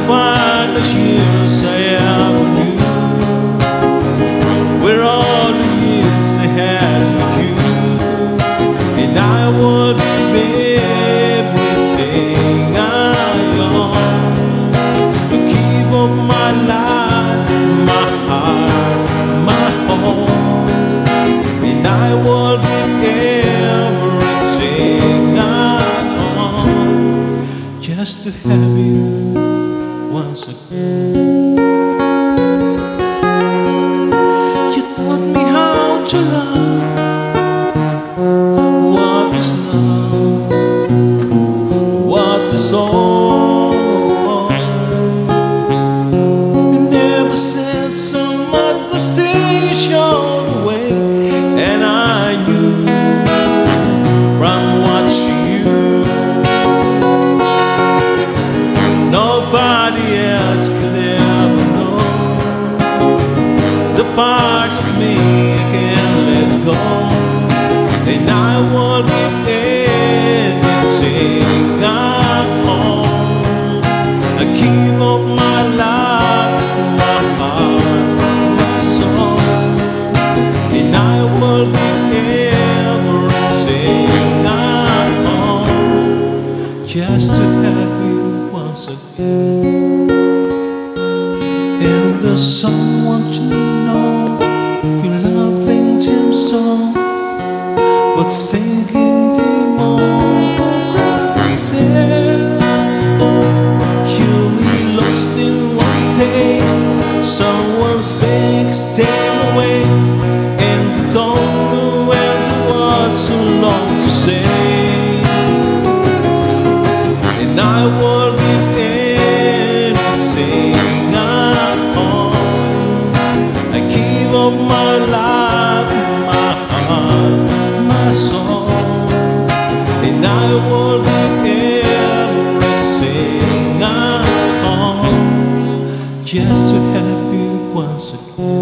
find the years I ever knew were all the years I had with you, and I would give everything I own to keep up my life, my heart, my home, and I would give everything I own just to have you once again. You taught me how to love. What is love? What is all? You never said so much, but still you showed the way, and I knew from watching you nobody else could ever know the part of me I can't let go, and I will give anything I own. I keep up my life, my heart, my soul, and I will give everything I own just to have you once again. And there's someone to know you loving him so, but thinking democracy. You'll be lost in one day. Someone takes them away, and they don't know where the words so long to say. And I will give anything I own. I give up my life, my heart, my soul, and I will give everything I own just to have you once again.